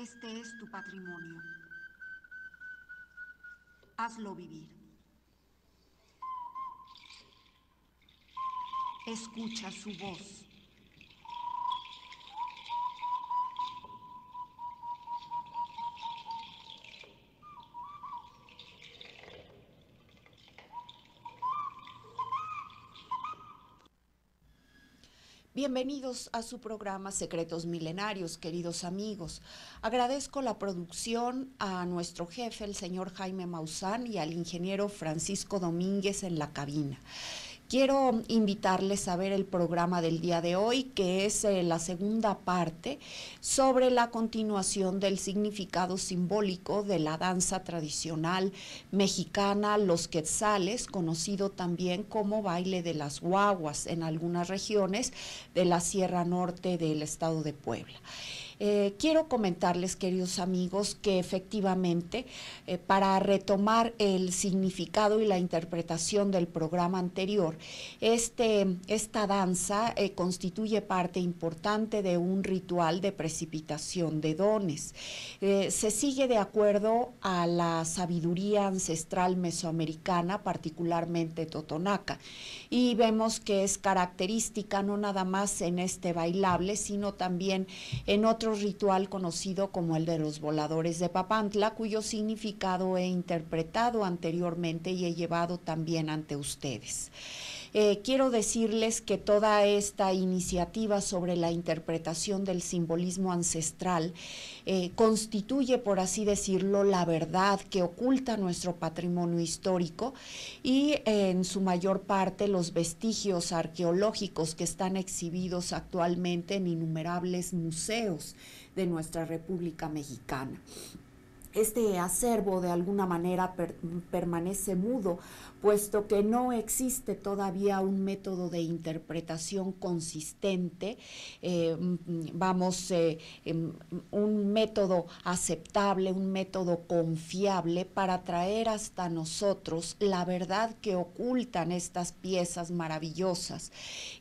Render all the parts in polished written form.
Este es tu patrimonio. Hazlo vivir. Escucha su voz. Bienvenidos a su programa Secretos Milenarios, queridos amigos. Agradezco la producción a nuestro jefe, el señor Jaime Maussan, y al ingeniero Francisco Domínguez en la cabina. Quiero invitarles a ver el programa del día de hoy, que es la segunda parte sobre la continuación del significado simbólico de la danza tradicional mexicana, los quetzales, conocido también como baile de las guaguas en algunas regiones de la Sierra Norte del estado de Puebla. Quiero comentarles, queridos amigos, que efectivamente para retomar el significado y la interpretación del programa anterior, esta danza constituye parte importante de un ritual de precipitación de dones. Se sigue de acuerdo a la sabiduría ancestral mesoamericana, particularmente totonaca, y vemos que es característica no nada más en este bailable, sino también en otro ritual conocido como el de los voladores de Papantla, cuyo significado he interpretado anteriormente y he llevado también ante ustedes. Quiero decirles que toda esta iniciativa sobre la interpretación del simbolismo ancestral constituye, por así decirlo, la verdad que oculta nuestro patrimonio histórico y en su mayor parte los vestigios arqueológicos que están exhibidos actualmente en innumerables museos de nuestra República Mexicana. Este acervo de alguna manera permanece mudo, puesto que no existe todavía un método de interpretación consistente, un método aceptable, un método confiable para traer hasta nosotros la verdad que ocultan estas piezas maravillosas.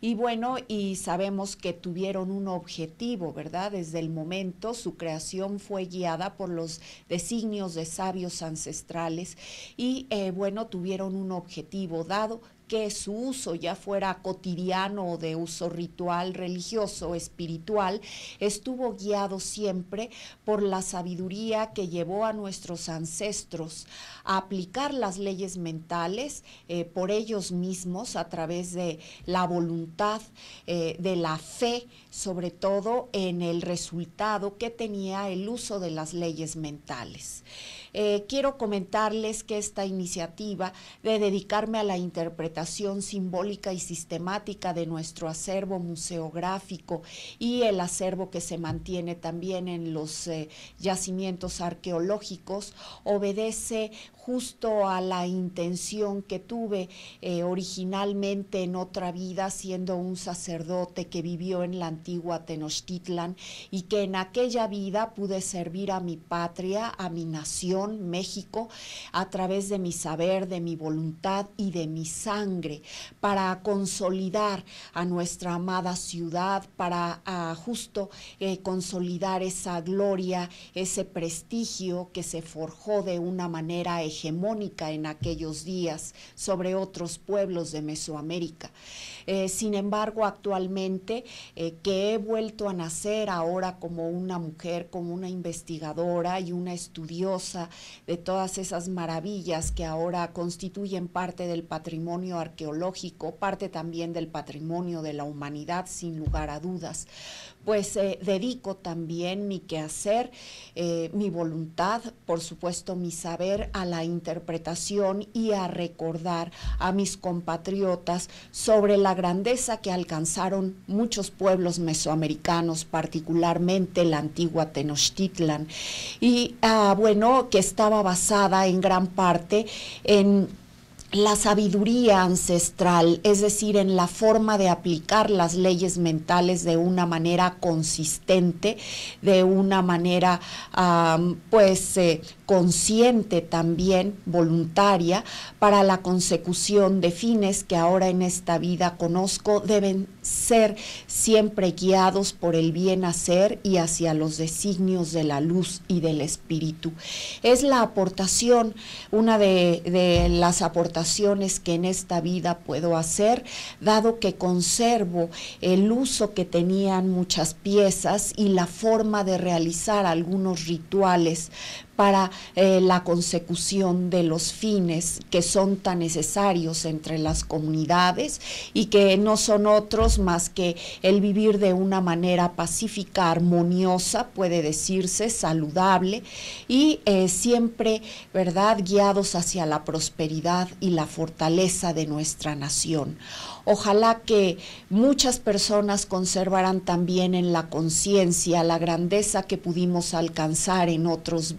Y bueno, y sabemos que tuvieron un objetivo, ¿verdad? Desde el momento su creación fue guiada por los designios de sabios ancestrales y bueno, tuvieron un objetivo dado, que su uso ya fuera cotidiano o de uso ritual, religioso, espiritual, estuvo guiado siempre por la sabiduría que llevó a nuestros ancestros a aplicar las leyes mentales por ellos mismos a través de la voluntad, de la fe, sobre todo en el resultado que tenía el uso de las leyes mentales. Quiero comentarles que esta iniciativa de dedicarme a la interpretación simbólica y sistemática de nuestro acervo museográfico y el acervo que se mantiene también en los yacimientos arqueológicos obedece justo a la intención que tuve originalmente en otra vida, siendo un sacerdote que vivió en la antigua Tenochtitlan y que en aquella vida pude servir a mi patria, a mi nación, México, a través de mi saber, de mi voluntad y de mi sangre, para consolidar a nuestra amada ciudad, para justo consolidar esa gloria, ese prestigio que se forjó de una manera hegemónica en aquellos días sobre otros pueblos de Mesoamérica. Sin embargo, actualmente que he vuelto a nacer ahora como una mujer, como una investigadora y una estudiosa de todas esas maravillas que ahora constituyen parte del patrimonio arqueológico, parte también del patrimonio de la humanidad, sin lugar a dudas, pues dedico también mi quehacer, mi voluntad, por supuesto mi saber a la interpretación y a recordar a mis compatriotas sobre la grandeza que alcanzaron muchos pueblos mesoamericanos, particularmente la antigua Tenochtitlan, y bueno, que estaba basada en gran parte en la sabiduría ancestral, es decir, en la forma de aplicar las leyes mentales de una manera consistente, de una manera consciente también, voluntaria, para la consecución de fines que ahora en esta vida conozco deben ser siempre guiados por el bien hacer y hacia los designios de la luz y del espíritu. Es la aportación, una de las aportaciones que en esta vida puedo hacer, dado que conservo el uso que tenían muchas piezas y la forma de realizar algunos rituales para la consecución de los fines que son tan necesarios entre las comunidades y que no son otros más que el vivir de una manera pacífica, armoniosa, puede decirse, saludable y siempre, ¿verdad?, guiados hacia la prosperidad y la fortaleza de nuestra nación. Ojalá que muchas personas conservaran también en la conciencia la grandeza que pudimos alcanzar en otros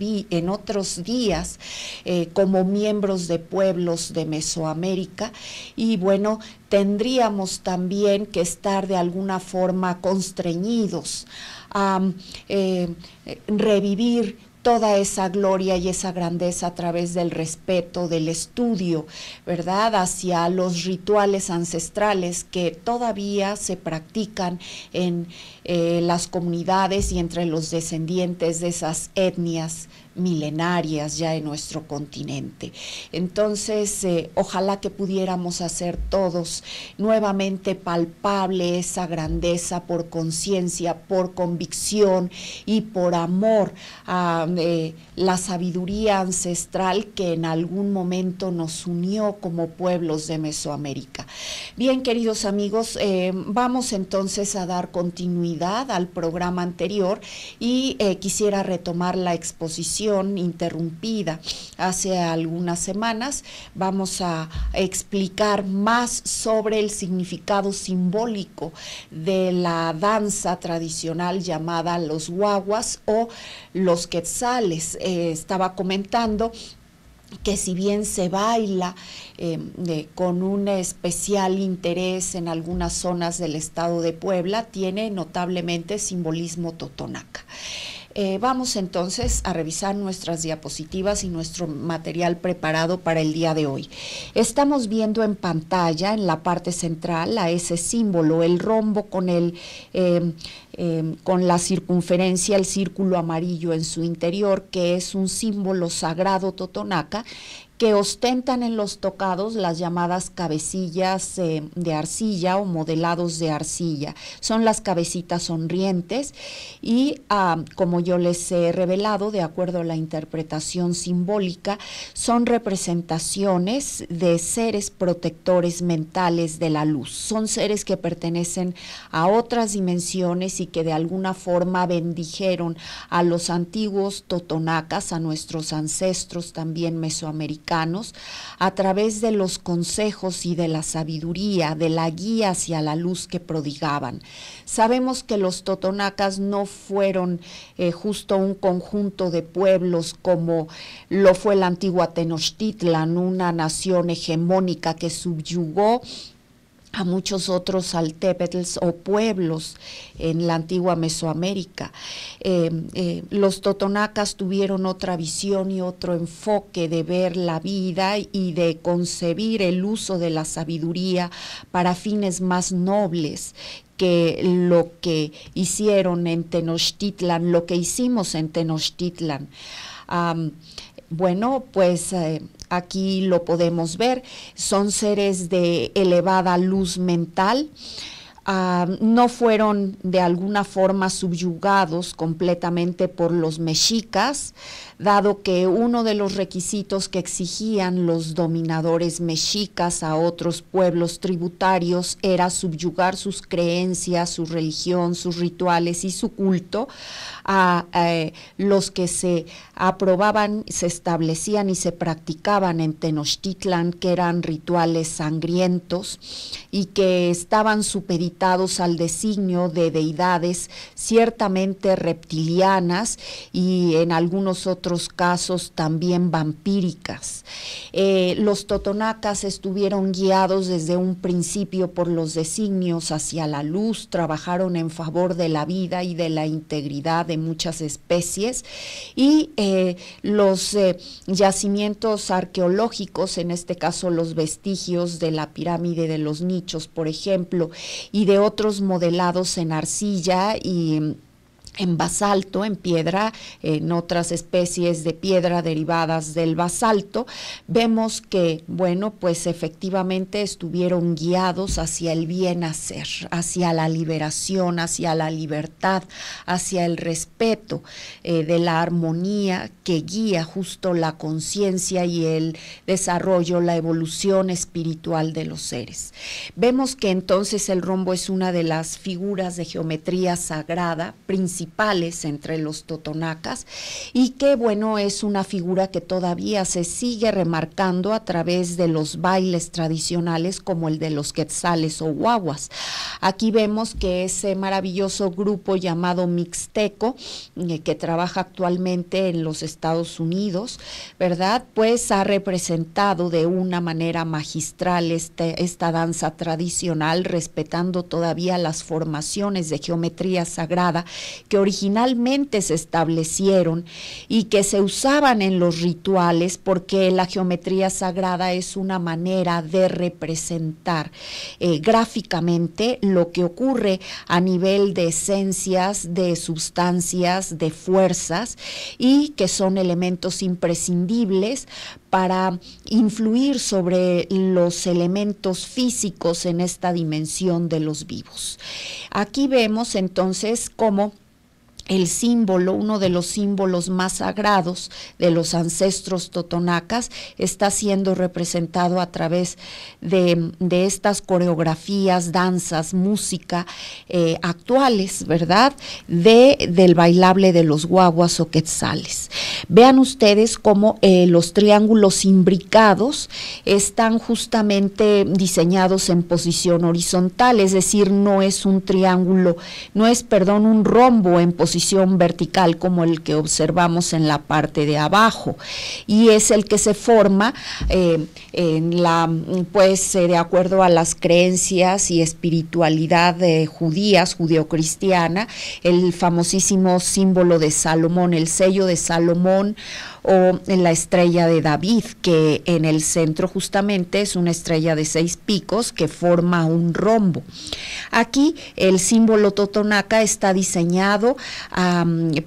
días como miembros de pueblos de Mesoamérica y bueno, tendríamos también que estar de alguna forma constreñidos a revivir toda esa gloria y esa grandeza a través del respeto, del estudio, ¿verdad?, hacia los rituales ancestrales que todavía se practican en las comunidades y entre los descendientes de esas etnias milenarias ya en nuestro continente. Entonces, ojalá que pudiéramos hacer todos nuevamente palpable esa grandeza por conciencia, por convicción y por amor a la sabiduría ancestral que en algún momento nos unió como pueblos de Mesoamérica. Bien, queridos amigos, vamos entonces a dar continuidad al programa anterior y quisiera retomar la exposición interrumpida hace algunas semanas. Vamos a explicar más sobre el significado simbólico de la danza tradicional llamada los guaguas o los quetzales. Estaba comentando que si bien se baila con un especial interés en algunas zonas del estado de Puebla, tiene notablemente simbolismo totonaca. Vamos entonces a revisar nuestras diapositivas y nuestro material preparado para el día de hoy. Estamos viendo en pantalla, en la parte central, a ese símbolo, el rombo con la circunferencia, el círculo amarillo en su interior, que es un símbolo sagrado totonaca, que ostentan en los tocados las llamadas cabecillas de arcilla o modelados de arcilla. Son las cabecitas sonrientes y, como yo les he revelado, de acuerdo a la interpretación simbólica, son representaciones de seres protectores mentales de la luz. Son seres que pertenecen a otras dimensiones y que de alguna forma bendijeron a los antiguos totonacas, a nuestros ancestros también mesoamericanos, a través de los consejos y de la sabiduría, de la guía hacia la luz que prodigaban. Sabemos que los totonacas no fueron justo un conjunto de pueblos como lo fue la antigua Tenochtitlan, una nación hegemónica que subyugó a muchos otros altépetls o pueblos en la antigua Mesoamérica. Los totonacas tuvieron otra visión y otro enfoque de ver la vida y de concebir el uso de la sabiduría para fines más nobles que lo que hicieron en Tenochtitlan, lo que hicimos en Tenochtitlan. Bueno, pues aquí lo podemos ver, son seres de elevada luz mental, no fueron de alguna forma subyugados completamente por los mexicas, dado que uno de los requisitos que exigían los dominadores mexicas a otros pueblos tributarios era subyugar sus creencias, su religión, sus rituales y su culto a los que se aprobaban, se establecían y se practicaban en Tenochtitlan, que eran rituales sangrientos y que estaban supeditados limitados al designio de deidades ciertamente reptilianas y en algunos otros casos también vampíricas. Los totonacas estuvieron guiados desde un principio por los designios hacia la luz, trabajaron en favor de la vida y de la integridad de muchas especies, y los yacimientos arqueológicos, en este caso los vestigios de la pirámide de los Nichos, por ejemplo, y de otros modelados en arcilla y en basalto, en piedra, en otras especies de piedra derivadas del basalto, vemos que, bueno, pues efectivamente estuvieron guiados hacia el bien hacer, hacia la liberación, hacia la libertad, hacia el respeto de la armonía que guía justo la conciencia y el desarrollo, la evolución espiritual de los seres. Vemos que entonces el rombo es una de las figuras de geometría sagrada principales entre los totonacas, y que, bueno, es una figura que todavía se sigue remarcando a través de los bailes tradicionales como el de los quetzales o guaguas. Aquí vemos que ese maravilloso grupo llamado Mixteco, que trabaja actualmente en los Estados Unidos, ¿verdad?, pues ha representado de una manera magistral esta danza tradicional, respetando todavía las formaciones de geometría sagrada que originalmente se establecieron y que se usaban en los rituales, porque la geometría sagrada es una manera de representar gráficamente lo que ocurre a nivel de esencias, de sustancias, de fuerzas, y que son elementos imprescindibles para influir sobre los elementos físicos en esta dimensión de los vivos. Aquí vemos entonces cómo el símbolo, uno de los símbolos más sagrados de los ancestros totonacas, está siendo representado a través de estas coreografías, danzas, música actuales, ¿verdad?, del bailable de los guaguas o quetzales. Vean ustedes cómo los triángulos imbricados están justamente diseñados en posición horizontal, es decir, no es un triángulo, un rombo en posición vertical como el que observamos en la parte de abajo, y es el que se forma de acuerdo a las creencias y espiritualidad judías, judeocristiana, el famosísimo símbolo de Salomón, el sello de Salomón, o en la estrella de David, que en el centro justamente es una estrella de 6 picos que forma un rombo. Aquí el símbolo totonaca está diseñado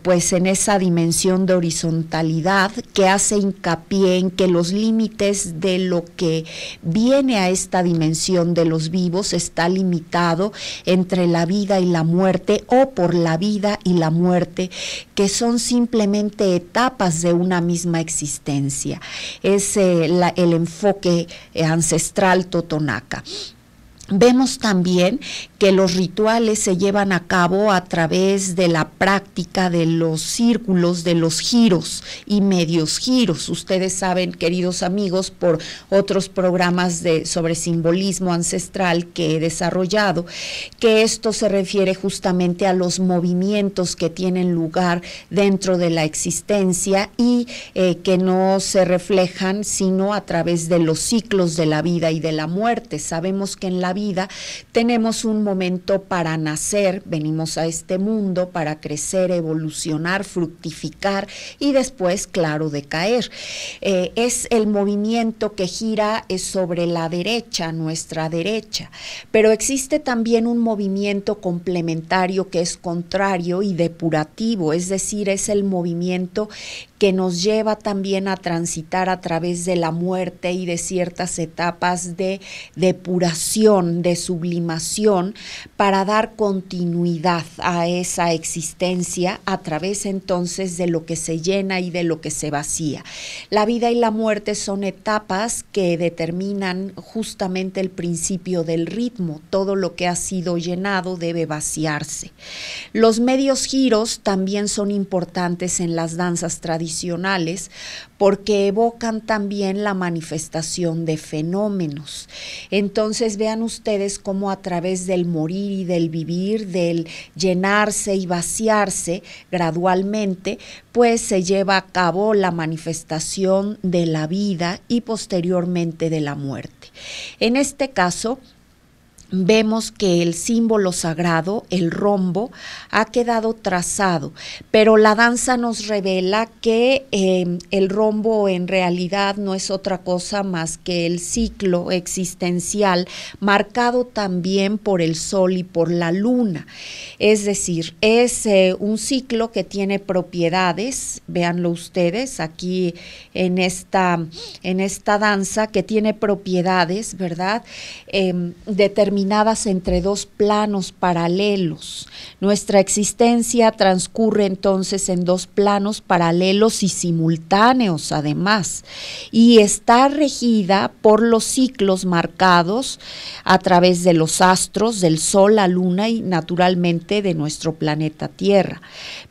pues en esa dimensión de horizontalidad que hace hincapié en que los límites de lo que viene a esta dimensión de los vivos está limitado entre la vida y la muerte, o por la vida y la muerte, que son simplemente etapas de una misma existencia. Es el enfoque ancestral totonaca. Vemos también que los rituales se llevan a cabo a través de la práctica de los círculos, de los giros y medios giros. Ustedes saben, queridos amigos, por otros programas sobre simbolismo ancestral que he desarrollado, que esto se refiere justamente a los movimientos que tienen lugar dentro de la existencia y que no se reflejan sino a través de los ciclos de la vida y de la muerte. Sabemos que en la vida tenemos un momento para nacer, venimos a este mundo para crecer, evolucionar, fructificar y después, claro, decaer. Es el movimiento que gira sobre la derecha, nuestra derecha, pero existe también un movimiento complementario que es contrario y depurativo, es decir, es el movimiento que nos lleva también a transitar a través de la muerte y de ciertas etapas de depuración, de sublimación, para dar continuidad a esa existencia a través entonces de lo que se llena y de lo que se vacía. La vida y la muerte son etapas que determinan justamente el principio del ritmo. Todo lo que ha sido llenado debe vaciarse. Los medios giros también son importantes en las danzas tradicionales, tradicionales, porque evocan también la manifestación de fenómenos. Entonces vean ustedes cómo a través del morir y del vivir, del llenarse y vaciarse gradualmente, pues se lleva a cabo la manifestación de la vida y posteriormente de la muerte. En este caso, vemos que el símbolo sagrado, el rombo, ha quedado trazado, pero la danza nos revela que el rombo en realidad no es otra cosa más que el ciclo existencial marcado también por el sol y por la luna. Es decir, es un ciclo que tiene propiedades, véanlo ustedes aquí en esta danza, que tiene propiedades, ¿verdad? Determinadas entre dos planos paralelos. Nuestra existencia transcurre entonces en dos planos paralelos y simultáneos además, y está regida por los ciclos marcados a través de los astros, del sol, la luna y naturalmente de nuestro planeta Tierra.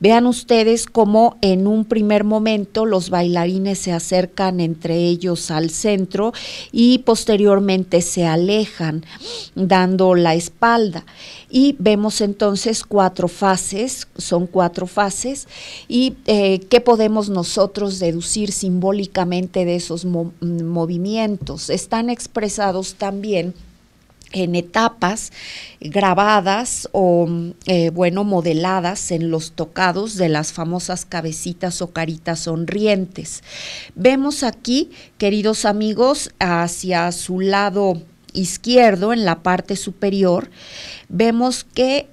Vean ustedes cómo en un primer momento los bailarines se acercan entre ellos al centro y posteriormente se alejan, dando la espalda, y vemos entonces cuatro fases, son cuatro fases, y ¿qué podemos nosotros deducir simbólicamente de esos movimientos? Están expresados también en etapas grabadas o modeladas en los tocados de las famosas cabecitas o caritas sonrientes. Vemos aquí, queridos amigos, hacia su lado izquierdo, en la parte superior, vemos que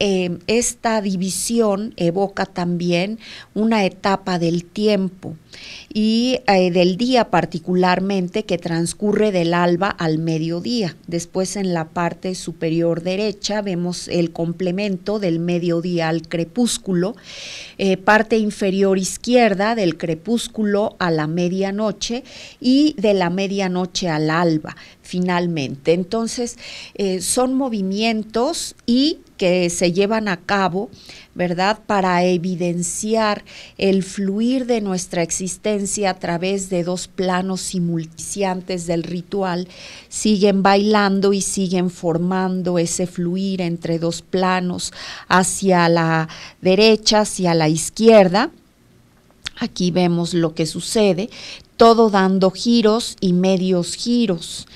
esta división evoca también una etapa del tiempo y del día particularmente, que transcurre del alba al mediodía. Después en la parte superior derecha vemos el complemento del mediodía al crepúsculo, parte inferior izquierda del crepúsculo a la medianoche y de la medianoche al alba finalmente. Entonces son movimientos y que se llevan a cabo, ¿verdad?, para evidenciar el fluir de nuestra existencia a través de dos planos simultaneos del ritual. Siguen bailando y siguen formando ese fluir entre dos planos, hacia la derecha, hacia la izquierda. Aquí vemos lo que sucede, todo dando giros y medios giros.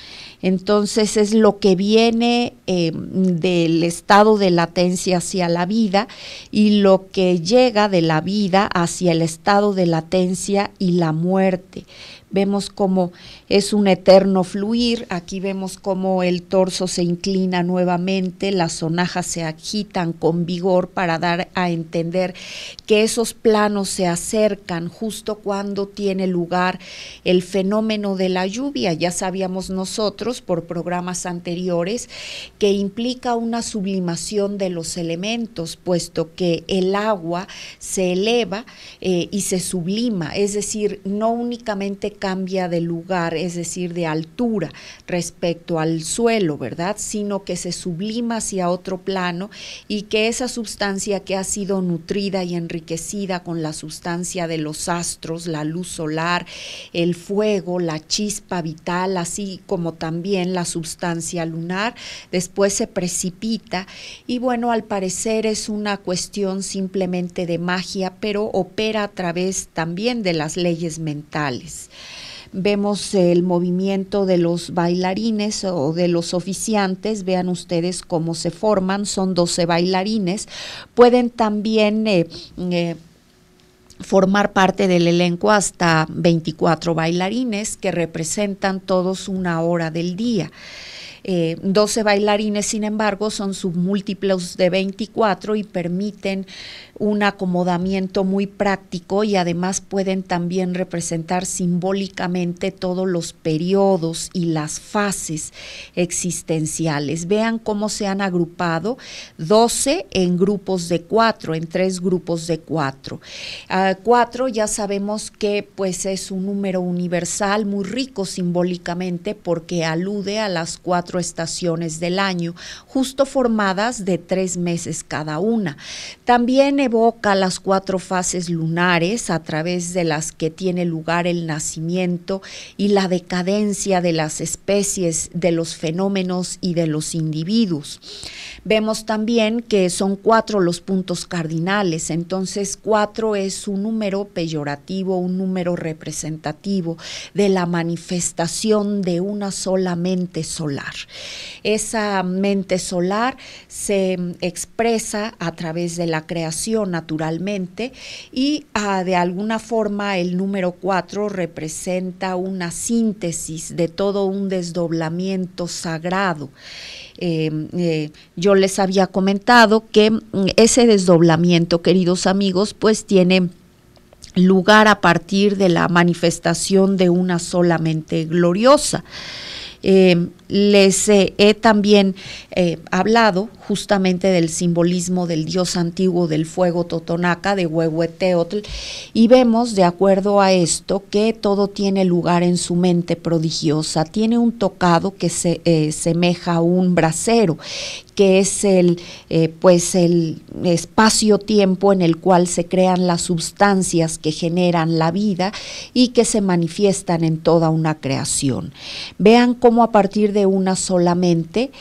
Entonces es lo que viene del estado de latencia hacia la vida y lo que llega de la vida hacia el estado de latencia y la muerte. Vemos cómo es un eterno fluir. Aquí vemos cómo el torso se inclina nuevamente, las sonajas se agitan con vigor para dar a entender que esos planos se acercan justo cuando tiene lugar el fenómeno de la lluvia. Ya sabíamos nosotros por programas anteriores que implica una sublimación de los elementos, puesto que el agua se eleva y se sublima, es decir, no únicamente cambia de lugar, es decir, de altura respecto al suelo, ¿verdad?, sino que se sublima hacia otro plano y que esa sustancia que ha sido nutrida y enriquecida con la sustancia de los astros, la luz solar, el fuego, la chispa vital, así como también la sustancia lunar, después se precipita y bueno, al parecer es una cuestión simplemente de magia, pero opera a través también de las leyes mentales. Vemos el movimiento de los bailarines o de los oficiantes, vean ustedes cómo se forman, son 12 bailarines, pueden también formar parte del elenco hasta 24 bailarines que representan todos una hora del día. 12 bailarines, sin embargo, son submúltiplos de 24 y permiten un acomodamiento muy práctico y además pueden también representar simbólicamente todos los periodos y las fases existenciales. Vean cómo se han agrupado 12 en grupos de 4, en 3 grupos de 4. 4 ya sabemos que pues es un número universal muy rico simbólicamente porque alude a las 4 4 estaciones del año, justo formadas de 3 meses cada una. También evoca las 4 fases lunares a través de las que tiene lugar el nacimiento y la decadencia de las especies, de los fenómenos y de los individuos. Vemos también que son 4 los puntos cardinales, entonces 4 es un número peyorativo, un número representativo de la manifestación de una sola mente solar. Esa mente solar se expresa a través de la creación naturalmente y de alguna forma el número 4 representa una síntesis de todo un desdoblamiento sagrado. Yo les había comentado que ese desdoblamiento, queridos amigos, pues tiene lugar a partir de la manifestación de una sola mente gloriosa. Les he también hablado justamente del simbolismo del dios antiguo del fuego Totonaca, de Huehueteotl, y vemos de acuerdo a esto que todo tiene lugar en su mente prodigiosa. Tiene un tocado que se semeja a un brasero, que es el espacio-tiempo en el cual se crean las sustancias que generan la vida y que se manifiestan en toda una creación. Vean cómo a partir de una sola mente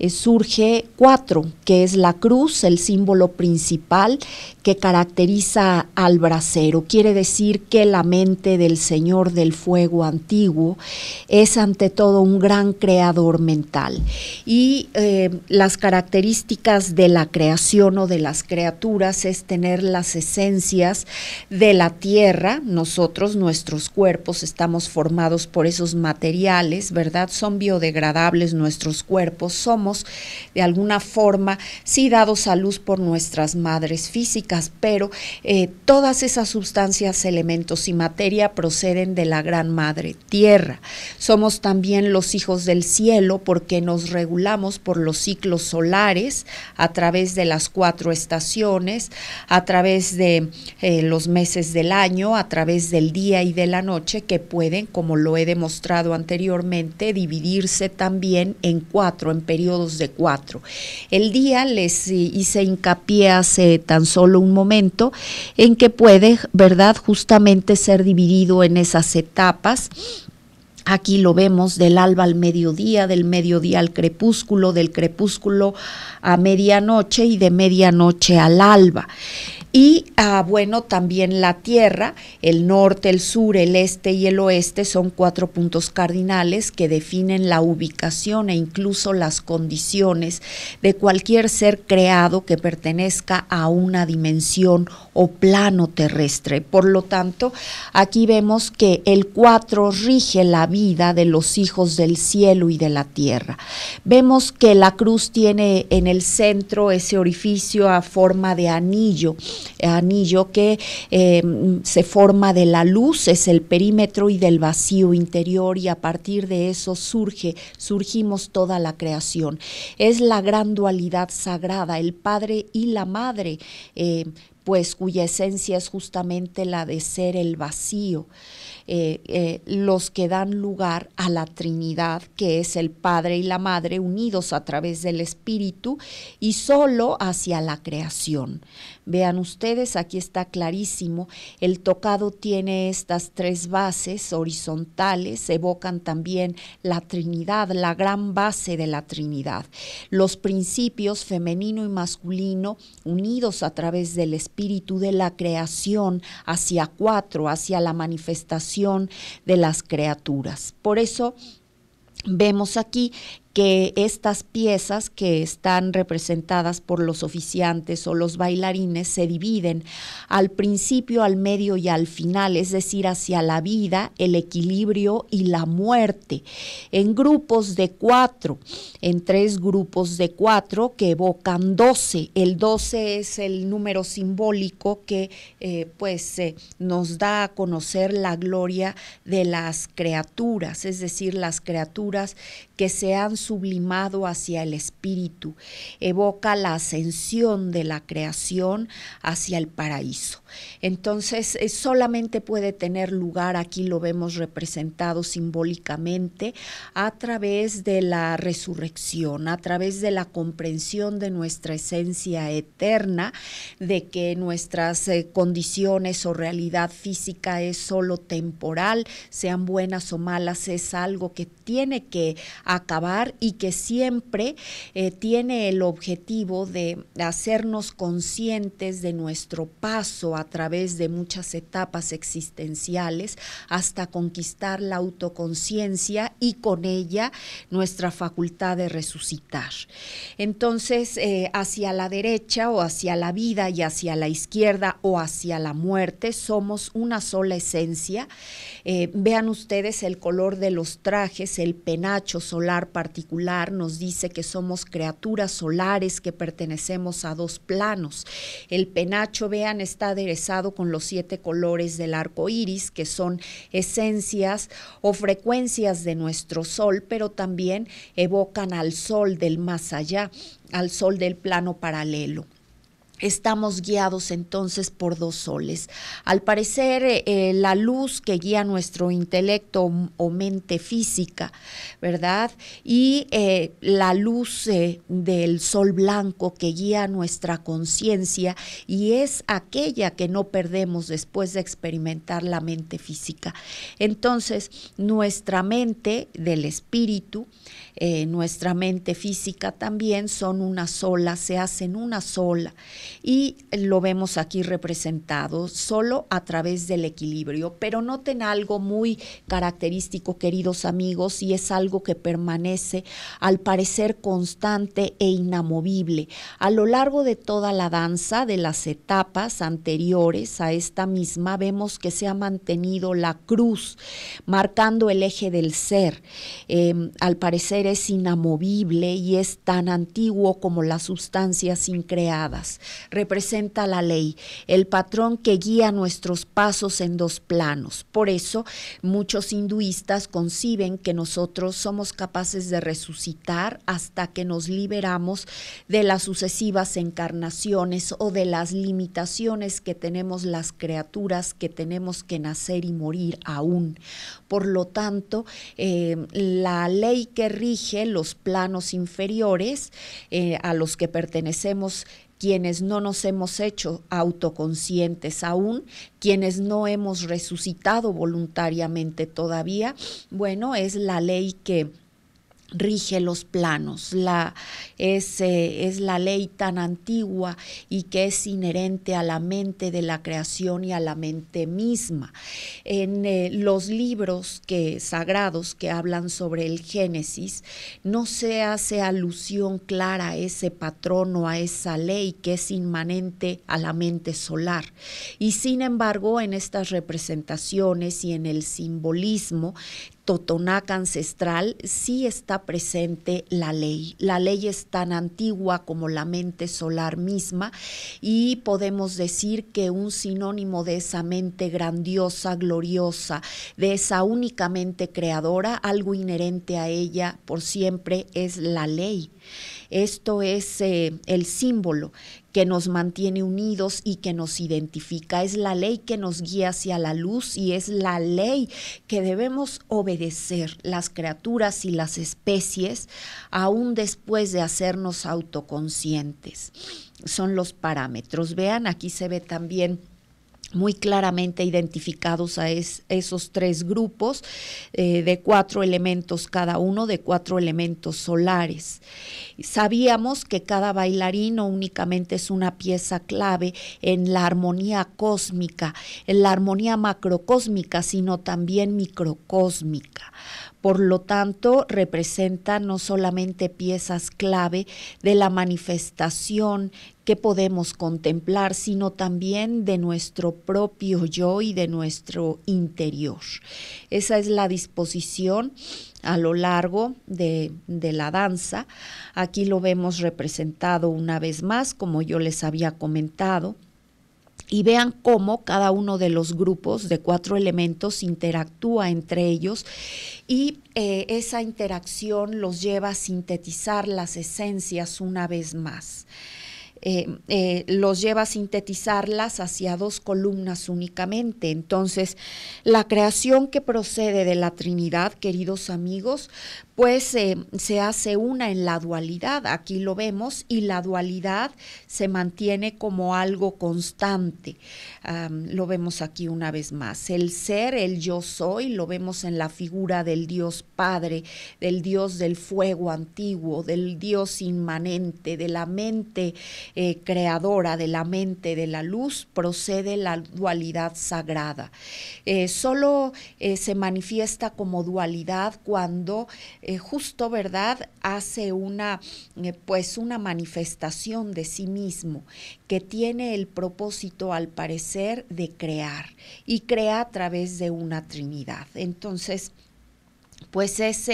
surge 4, que es la cruz, el símbolo principal que caracteriza al brasero. Quiere decir que la mente del Señor del Fuego antiguo es ante todo un gran creador mental. Y las características de la creación o de las criaturas es tener las esencias de la tierra. Nosotros, nuestros cuerpos, estamos formados por esos materiales, ¿verdad? Son biodegradables nuestros cuerpos, somos de alguna forma, sí, dados a luz por nuestras madres físicas, pero todas esas sustancias, elementos y materia proceden de la gran madre tierra. Somos también los hijos del cielo porque nos regulamos por los ciclos solares a través de las 4 estaciones, a través de los meses del año, a través del día y de la noche, que pueden, como lo he demostrado anteriormente, dividirse también en 4, en periodos de 4. El día, les hice hincapié hace tan solo un momento, en que puede, ¿verdad?, justamente ser dividido en esas etapas. Aquí lo vemos del alba al mediodía, del mediodía al crepúsculo, del crepúsculo a medianoche y de medianoche al alba. Y bueno, también la Tierra, el norte, el sur, el este y el oeste son 4 puntos cardinales que definen la ubicación e incluso las condiciones de cualquier ser creado que pertenezca a una dimensión o plano terrestre. Por lo tanto, aquí vemos que el 4 rige la vida de los hijos del cielo y de la tierra. Vemos que la cruz tiene en el centro ese orificio a forma de anillo que se forma de la luz, es el perímetro y del vacío interior, y a partir de eso surgimos toda la creación. Es la gran dualidad sagrada, el Padre y la Madre, pues cuya esencia es justamente la de ser el vacío. Los que dan lugar a la Trinidad, que es el Padre y la Madre unidos a través del Espíritu y solo hacia la creación. Vean ustedes, aquí está clarísimo, el tocado tiene estas 3 bases horizontales, evocan también la Trinidad, la gran base de la Trinidad. Los principios femenino y masculino unidos a través del Espíritu de la creación hacia 4, hacia la manifestación de las criaturas. Por eso vemos aquí que estas piezas que están representadas por los oficiantes o los bailarines se dividen al principio, al medio y al final, es decir, hacia la vida, el equilibrio y la muerte, en grupos de 4, en 3 grupos de 4 que evocan 12. El 12 es el número simbólico que nos da a conocer la gloria de las criaturas, es decir, las criaturas que se han sublimado hacia el espíritu, evoca la ascensión de la creación hacia el paraíso. Entonces, solamente puede tener lugar, aquí lo vemos representado simbólicamente, a través de la resurrección, a través de la comprensión de nuestra esencia eterna, de que nuestras condiciones o realidad física es solo temporal, sean buenas o malas, es algo que tiene que acabar y que siempre tiene el objetivo de hacernos conscientes de nuestro paso a través de muchas etapas existenciales hasta conquistar la autoconciencia y con ella nuestra facultad de resucitar. Entonces, hacia la derecha o hacia la vida y hacia la izquierda o hacia la muerte, somos una sola esencia. Vean ustedes el color de los trajes, el penacho solar particular nos dice que somos criaturas solares que pertenecemos a dos planos. El penacho, vean, está aderezado con los 7 colores del arco iris, que son esencias o frecuencias de nuestro sol, pero también evocan al sol del más allá, al sol del plano paralelo. Estamos guiados entonces por 2 soles. Al parecer, la luz que guía nuestro intelecto o mente física, ¿verdad? Y la luz del sol blanco que guía nuestra conciencia y es aquella que no perdemos después de experimentar la mente física. Entonces, nuestra mente del espíritu, nuestra mente física también son una sola, se hacen una sola. Y lo vemos aquí representado solo a través del equilibrio, pero noten algo muy característico, queridos amigos, y es algo que permanece al parecer constante e inamovible. A lo largo de toda la danza, de las etapas anteriores a esta misma, vemos que se ha mantenido la cruz, marcando el eje del ser. Al parecer es inamovible y es tan antiguo como las sustancias increadas. Representa la ley, el patrón que guía nuestros pasos en 2 planos. Por eso, muchos hinduistas conciben que nosotros somos capaces de resucitar hasta que nos liberamos de las sucesivas encarnaciones o de las limitaciones que tenemos las criaturas que tenemos que nacer y morir aún. Por lo tanto, la ley que rige los planos inferiores a los que pertenecemos, quienes no nos hemos hecho autoconscientes aún, quienes no hemos resucitado voluntariamente todavía, bueno, es la ley que rige los planos, es la ley tan antigua y que es inherente a la mente de la creación y a la mente misma. En los libros sagrados que hablan sobre el Génesis, no se hace alusión clara a ese patrón o a esa ley que es inmanente a la mente solar. Y sin embargo, en estas representaciones y en el simbolismo totonaca ancestral sí está presente la ley. La ley es tan antigua como la mente solar misma y podemos decir que un sinónimo de esa mente grandiosa, gloriosa, de esa única mente creadora, algo inherente a ella por siempre es la ley. Esto es el símbolo que nos mantiene unidos y que nos identifica. Es la ley que nos guía hacia la luz y es la ley que debemos obedecer las criaturas y las especies aún después de hacernos autoconscientes. Son los parámetros. Vean, aquí se ve también muy claramente identificados a esos 3 grupos de 4 elementos cada uno, de 4 elementos solares. Sabíamos que cada bailarín no únicamente es una pieza clave en la armonía cósmica, en la armonía macrocósmica, sino también microcósmica. Por lo tanto, representa no solamente piezas clave de la manifestación que podemos contemplar, sino también de nuestro propio yo y de nuestro interior. Esa es la disposición a lo largo de la danza. Aquí lo vemos representado una vez más, como yo les había comentado. y vean cómo cada uno de los grupos de 4 elementos interactúa entre ellos y esa interacción los lleva a sintetizar las esencias una vez más. Los lleva a sintetizarlas hacia 2 columnas únicamente. Entonces, la creación que procede de la Trinidad, queridos amigos, pues se hace una en la dualidad, aquí lo vemos, y la dualidad se mantiene como algo constante. Lo vemos aquí una vez más. El ser, el yo soy, lo vemos en la figura del Dios Padre, del Dios del fuego antiguo, del Dios inmanente, de la mente creadora, de la mente de la luz, procede la dualidad sagrada. Solo se manifiesta como dualidad cuando justo, ¿verdad?, hace una manifestación de sí mismo que tiene el propósito, al parecer, de crear, y crea a través de una Trinidad. Entonces, pues es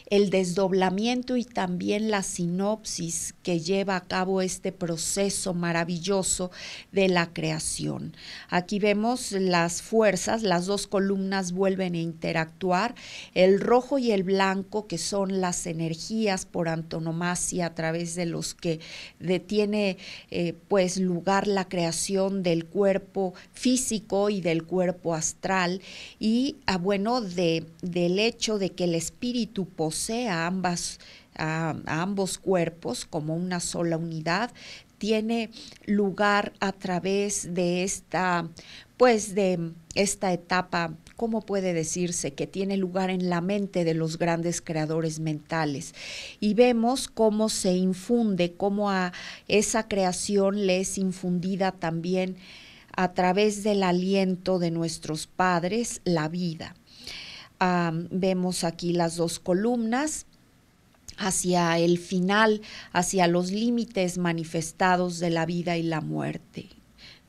el desdoblamiento y también la sinopsis que lleva a cabo este proceso maravilloso de la creación. Aquí vemos las fuerzas, las 2 columnas vuelven a interactuar, el rojo y el blanco, que son las energías por antonomasia a través de los que tiene pues lugar la creación del cuerpo físico y del cuerpo astral, y del hecho de que el espíritu posee a ambos cuerpos como una sola unidad, tiene lugar a través de esta etapa, ¿cómo puede decirse?, que tiene lugar en la mente de los grandes creadores mentales. Y vemos cómo se infunde, cómo a esa creación le es infundida también a través del aliento de nuestros padres, la vida. Vemos aquí las 2 columnas hacia el final, hacia los límites manifestados de la vida y la muerte.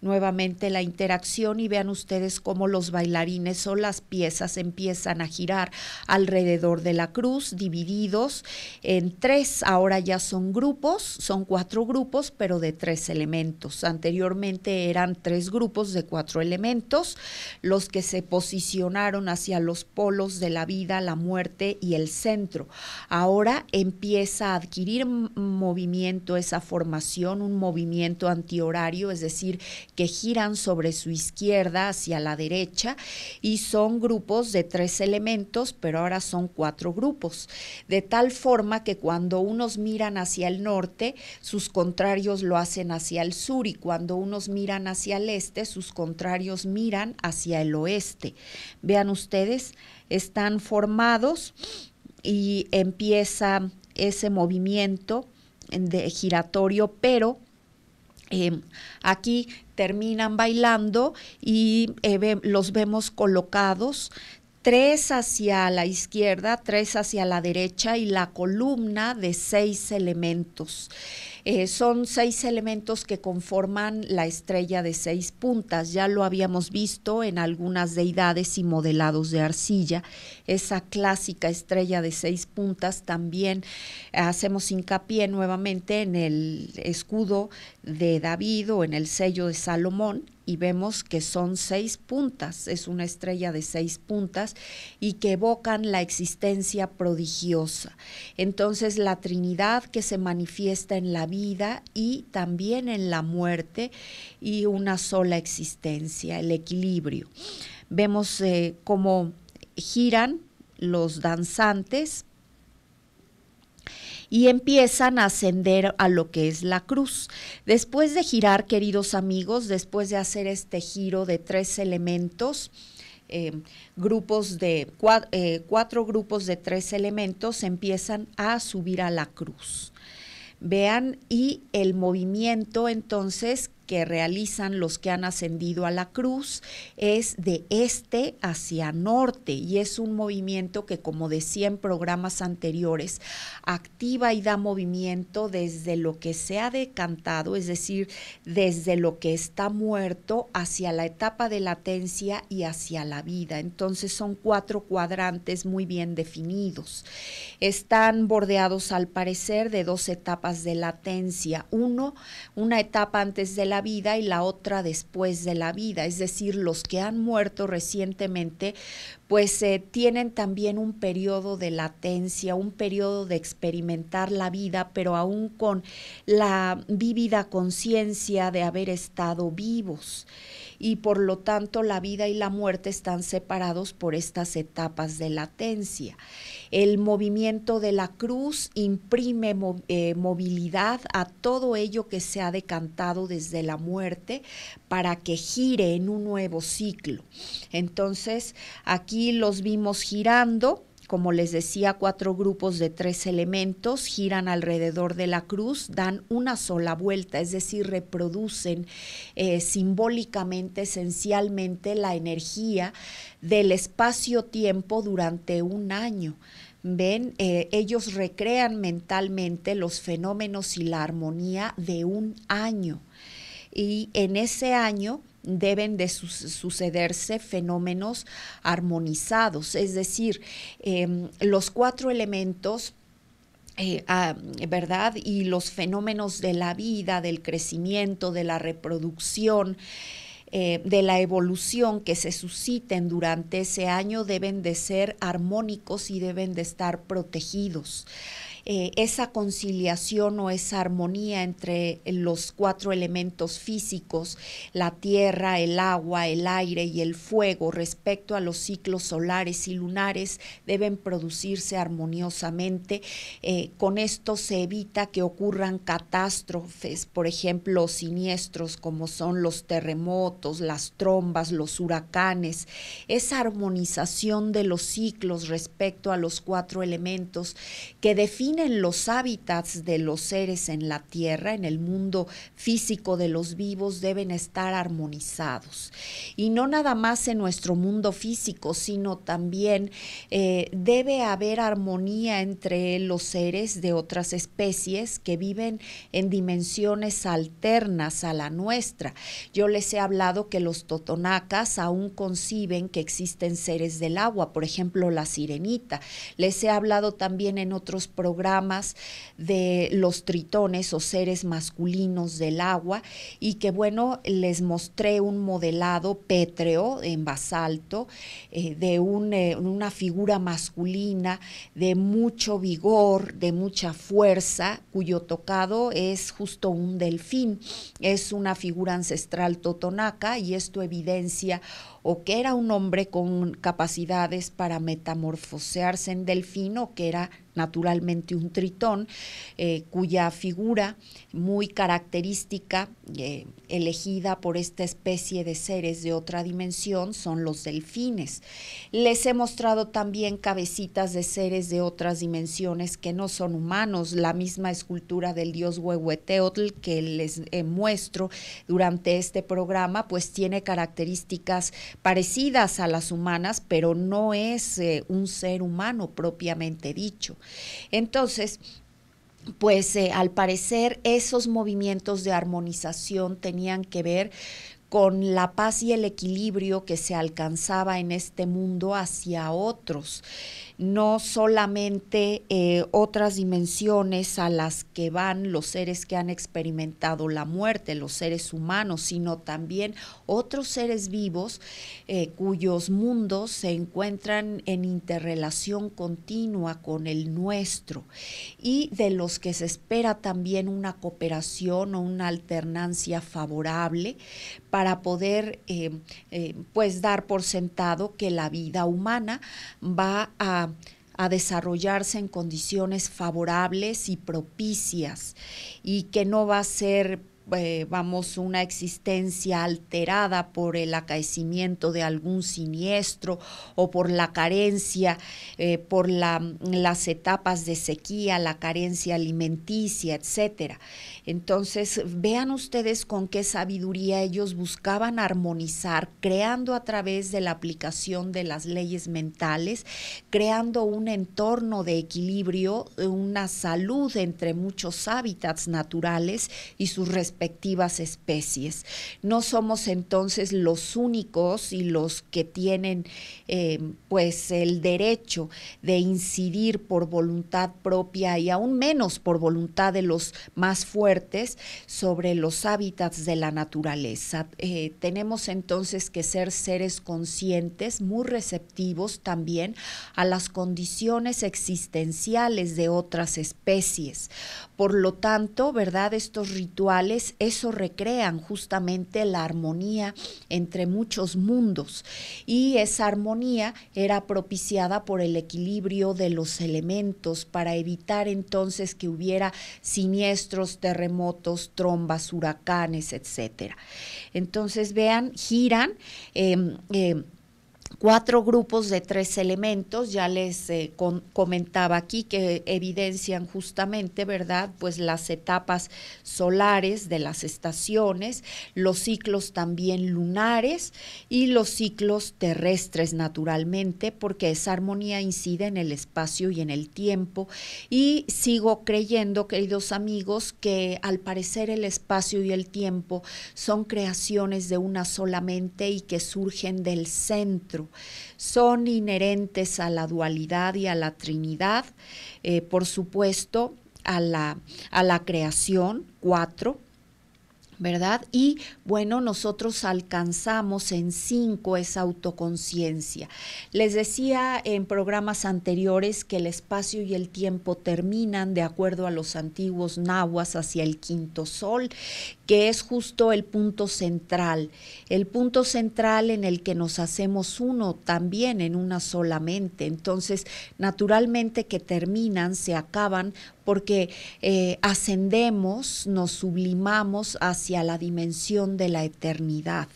Nuevamente la interacción, y vean ustedes cómo los bailarines o las piezas empiezan a girar alrededor de la cruz, divididos en 3, ahora ya son grupos, son 4 grupos, pero de 3 elementos. Anteriormente eran 3 grupos de 4 elementos, los que se posicionaron hacia los polos de la vida, la muerte y el centro. Ahora empieza a adquirir movimiento esa formación, un movimiento antihorario, es decir, que giran sobre su izquierda hacia la derecha, y son grupos de 3 elementos, pero ahora son 4 grupos, de tal forma que cuando unos miran hacia el norte, sus contrarios lo hacen hacia el sur, y cuando unos miran hacia el este, sus contrarios miran hacia el oeste. Vean ustedes, están formados y empieza ese movimiento giratorio, pero aquí terminan bailando y los vemos colocados 3 hacia la izquierda, 3 hacia la derecha, y la columna de 6 elementos. Son 6 elementos que conforman la estrella de 6 puntas. Ya lo habíamos visto en algunas deidades y modelados de arcilla. Esa clásica estrella de 6 puntas, también hacemos hincapié nuevamente en el escudo de David o en el sello de Salomón, y vemos que son 6 puntas, es una estrella de 6 puntas y que evocan la existencia prodigiosa. Entonces, la Trinidad que se manifiesta en la vida y también en la muerte, y una sola existencia, el equilibrio. Vemos cómo giran los danzantes y empiezan a ascender a lo que es la cruz. Después de girar, queridos amigos, después de hacer este giro de 3 elementos, 4 grupos de 3 elementos empiezan a subir a la cruz. Vean, y el movimiento entonces que realizan los que han ascendido a la cruz es de este hacia norte, y es un movimiento que, como decía en programas anteriores, activa y da movimiento desde lo que se ha decantado, es decir, desde lo que está muerto hacia la etapa de latencia y hacia la vida. Entonces son 4 cuadrantes muy bien definidos. Están bordeados, al parecer, de 2 etapas de latencia. Una etapa antes de la la vida y la otra después de la vida, es decir, los que han muerto recientemente pues tienen también un periodo de latencia, un periodo de experimentar la vida, pero aún con la vívida conciencia de haber estado vivos. Y por lo tanto la vida y la muerte están separados por estas etapas de latencia. El movimiento de la cruz imprime movilidad a todo ello que se ha decantado desde la muerte para que gire en un nuevo ciclo. Entonces, aquí los vimos girando. Como les decía, 4 grupos de 3 elementos giran alrededor de la cruz, dan una sola vuelta, es decir, reproducen simbólicamente, esencialmente, la energía del espacio-tiempo durante un año. Ven, ellos recrean mentalmente los fenómenos y la armonía de un año. Y en ese año deben de sucederse fenómenos armonizados, es decir, los 4 elementos, ¿verdad? Y los fenómenos de la vida, del crecimiento, de la reproducción, de la evolución que se susciten durante ese año deben de ser armónicos y deben de estar protegidos. Esa conciliación o esa armonía entre los 4 elementos físicos, la tierra, el agua, el aire y el fuego, respecto a los ciclos solares y lunares, deben producirse armoniosamente. Con esto se evita que ocurran catástrofes, por ejemplo, siniestros como son los terremotos, las trombas, los huracanes. Esa armonización de los ciclos respecto a los 4 elementos que definen los hábitats de los seres en la tierra, en el mundo físico de los vivos, deben estar armonizados. Y no nada más en nuestro mundo físico, sino también debe haber armonía entre los seres de otras especies que viven en dimensiones alternas a la nuestra. Yo les he hablado que los totonacas aún conciben que existen seres del agua, por ejemplo la sirenita. Les he hablado también en otros programas de los tritones o seres masculinos del agua, y que bueno, les mostré un modelado pétreo en basalto de una figura masculina de mucho vigor, de mucha fuerza, cuyo tocado es justo un delfín. Es una figura ancestral totonaca y esto evidencia o que era un hombre con capacidades para metamorfosearse en delfín o que era naturalmente un tritón, cuya figura muy característica, elegida por esta especie de seres de otra dimensión, son los delfines. Les he mostrado también cabecitas de seres de otras dimensiones que no son humanos. La misma escultura del dios Huehueteotl que les muestro durante este programa, pues tiene características parecidas a las humanas, pero no es un ser humano propiamente dicho. Entonces, pues al parecer esos movimientos de armonización tenían que ver con la paz y el equilibrio que se alcanzaba en este mundo hacia otros, no solamente otras dimensiones a las que van los seres que han experimentado la muerte, los seres humanos, sino también otros seres vivos cuyos mundos se encuentran en interrelación continua con el nuestro y de los que se espera también una cooperación o una alternancia favorable para poder pues dar por sentado que la vida humana va a desarrollarse en condiciones favorables y propicias y que no va a ser una existencia alterada por el acaecimiento de algún siniestro o por la carencia, por las etapas de sequía, la carencia alimenticia, etcétera. Entonces, vean ustedes con qué sabiduría ellos buscaban armonizar, creando a través de la aplicación de las leyes mentales, creando un entorno de equilibrio, una salud entre muchos hábitats naturales y sus respectivos respectivas especies. No somos entonces los únicos y los que tienen pues el derecho de incidir por voluntad propia y aún menos por voluntad de los más fuertes sobre los hábitats de la naturaleza. Tenemos entonces que ser seres conscientes, muy receptivos también a las condiciones existenciales de otras especies. Por lo tanto, ¿verdad? Estos rituales, eso recrean justamente la armonía entre muchos mundos, y esa armonía era propiciada por el equilibrio de los elementos para evitar entonces que hubiera siniestros, terremotos, trombas, huracanes, etcétera. Entonces, vean, giran 4 grupos de 3 elementos, ya les comentaba aquí que evidencian justamente, ¿verdad?, pues las etapas solares de las estaciones, los ciclos también lunares y los ciclos terrestres naturalmente, porque esa armonía incide en el espacio y en el tiempo. Y sigo creyendo, queridos amigos, que al parecer el espacio y el tiempo son creaciones de una sola mente y que surgen del centro. Son inherentes a la dualidad y a la Trinidad, por supuesto a la creación, 4, ¿verdad? Y bueno, nosotros alcanzamos en 5 esa autoconciencia. Les decía en programas anteriores que el espacio y el tiempo terminan, de acuerdo a los antiguos nahuas, hacia el 5º sol, que es justo el punto central en el que nos hacemos uno también en una sola mente. Entonces, naturalmente que terminan, se acaban, porque ascendemos, nos sublimamos hacia la dimensión de la eternidad.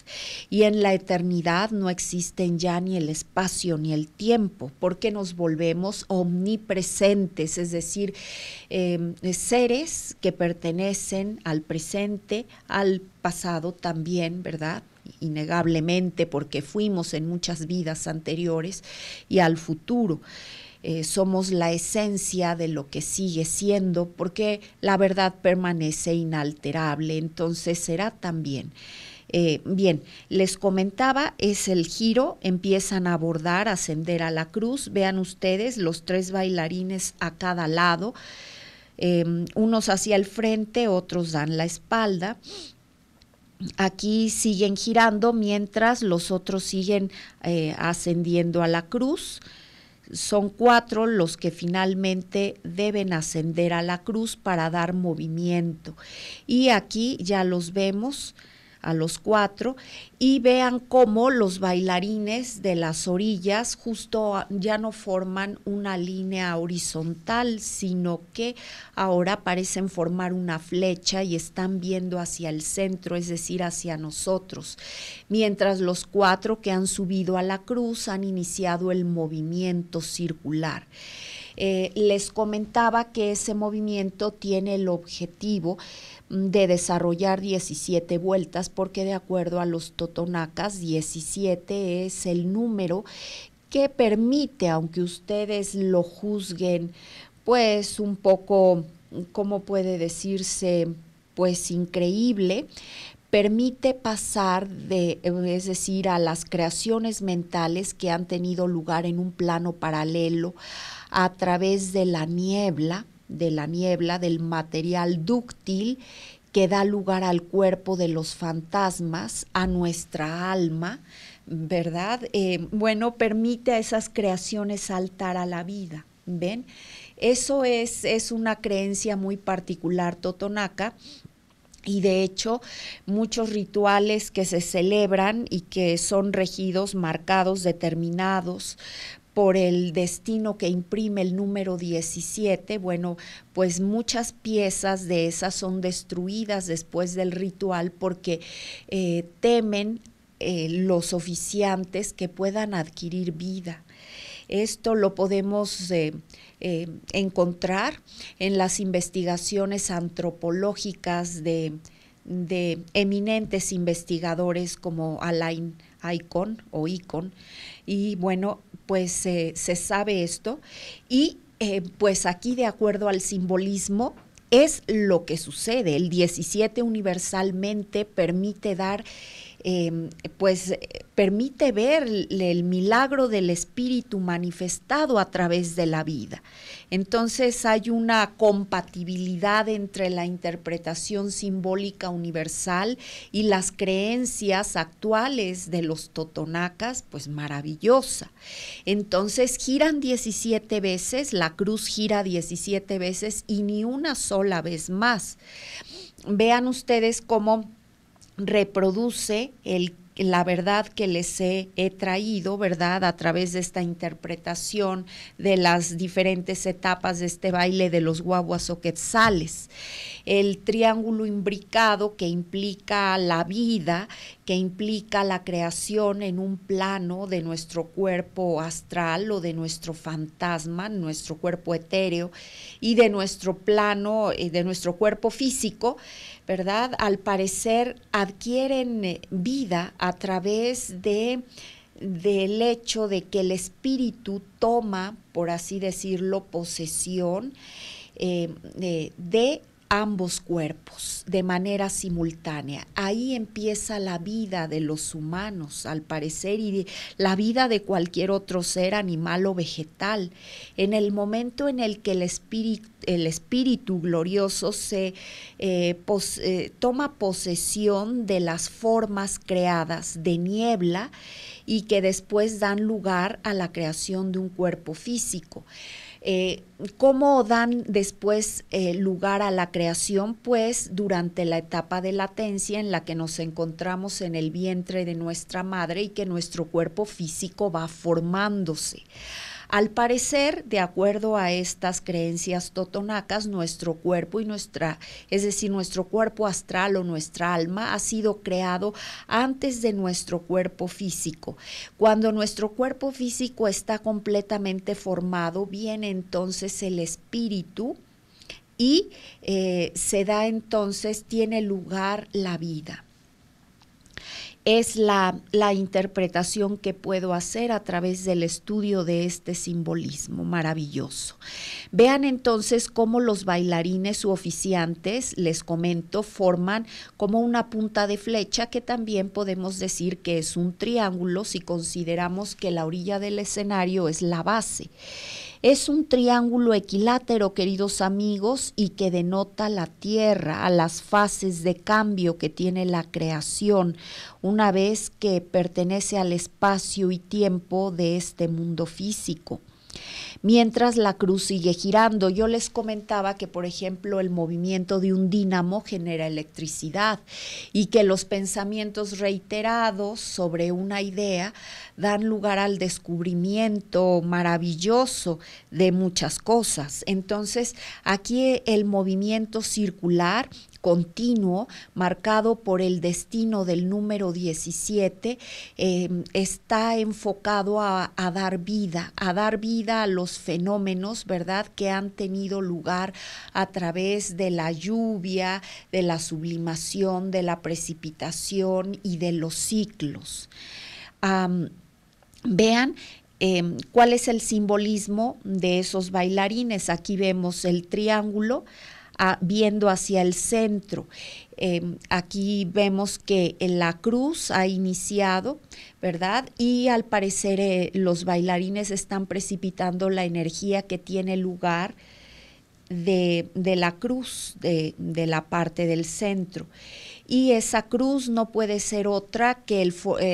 Y en la eternidad no existen ya ni el espacio ni el tiempo, porque nos volvemos omnipresentes, es decir, seres que pertenecen al presente, al pasado también, ¿verdad?, innegablemente, porque fuimos en muchas vidas anteriores, y al futuro. Somos la esencia de lo que sigue siendo, porque la verdad permanece inalterable, entonces será también. Bien, les comentaba, es el giro, empiezan a abordar, a ascender a la cruz. Vean ustedes los 3 bailarines a cada lado, unos hacia el frente, otros dan la espalda. Aquí siguen girando mientras los otros siguen ascendiendo a la cruz. Son 4 los que finalmente deben ascender a la cruz para dar movimiento. Y aquí ya los vemos a los 4, y vean cómo los bailarines de las orillas justo ya no forman una línea horizontal, sino que ahora parecen formar una flecha y están viendo hacia el centro, es decir, hacia nosotros, mientras los 4 que han subido a la cruz han iniciado el movimiento circular. Les comentaba que ese movimiento tiene el objetivo de desarrollar 17 vueltas, porque de acuerdo a los totonacas, 17 es el número que permite, aunque ustedes lo juzguen pues un poco, ¿cómo puede decirse?, pues increíble, permite pasar es decir, a las creaciones mentales que han tenido lugar en un plano paralelo a través de la niebla, del material dúctil que da lugar al cuerpo de los fantasmas, a nuestra alma, ¿verdad? Bueno, permite a esas creaciones saltar a la vida, ¿ven? Eso es una creencia muy particular totonaca. Y de hecho, muchos rituales que se celebran y que son regidos, marcados, determinados por el destino que imprime el número 17, bueno, pues muchas piezas de esas son destruidas después del ritual porque temen los oficiantes que puedan adquirir vida. Esto lo podemos encontrar en las investigaciones antropológicas de eminentes investigadores como Alain Icon o Icon, y bueno, pues se sabe esto, y pues aquí, de acuerdo al simbolismo, es lo que sucede. El 17 universalmente permite dar, permite ver el milagro del espíritu manifestado a través de la vida. Entonces hay una compatibilidad entre la interpretación simbólica universal y las creencias actuales de los totonacas, pues maravillosa. Entonces giran 17 veces, la cruz gira 17 veces y ni una sola vez más. Vean ustedes cómo reproduce la verdad que les he traído, ¿verdad? A través de esta interpretación de las diferentes etapas de este baile de los guaguas o quetzales. El triángulo imbricado que implica la vida, que implica la creación en un plano de nuestro cuerpo astral o de nuestro fantasma, nuestro cuerpo etéreo y de nuestro plano, de nuestro cuerpo físico, ¿verdad? Al parecer adquieren vida a través del hecho de que el espíritu toma, por así decirlo, posesión de ambos cuerpos de manera simultánea. Ahí empieza la vida de los humanos, al parecer, y la vida de cualquier otro ser animal o vegetal. En el momento en el que el espíritu glorioso toma posesión de las formas creadas de niebla y que después dan lugar a la creación de un cuerpo físico. ¿Cómo dan después lugar a la creación? Pues durante la etapa de latencia en la que nos encontramos en el vientre de nuestra madre y que nuestro cuerpo físico va formándose. Al parecer, de acuerdo a estas creencias totonacas, nuestro cuerpo es decir, nuestro cuerpo astral o nuestra alma ha sido creado antes de nuestro cuerpo físico. Cuando nuestro cuerpo físico está completamente formado, viene entonces el espíritu y tiene lugar la vida. Es la interpretación que puedo hacer a través del estudio de este simbolismo maravilloso. Vean entonces cómo los bailarines u oficiantes, les comento, forman como una punta de flecha, que también podemos decir que es un triángulo si consideramos que la orilla del escenario es la base. Es un triángulo equilátero, queridos amigos, y que denota la tierra, a las fases de cambio que tiene la creación, una vez que pertenece al espacio y tiempo de este mundo físico. Mientras la cruz sigue girando, yo les comentaba que, por ejemplo, el movimiento de un dínamo genera electricidad y que los pensamientos reiterados sobre una idea dan lugar al descubrimiento maravilloso de muchas cosas. Entonces, aquí el movimiento circular continuo, marcado por el destino del número 17, está enfocado a dar vida a los fenómenos, ¿verdad?, que han tenido lugar a través de la lluvia, de la sublimación, de la precipitación y de los ciclos. Vean cuál es el simbolismo de esos bailarines. Aquí vemos el triángulo viendo hacia el centro. Aquí vemos que la cruz ha iniciado, ¿verdad? Y al parecer los bailarines están precipitando la energía que tiene lugar de la cruz, de la parte del centro. Y esa cruz no puede ser otra que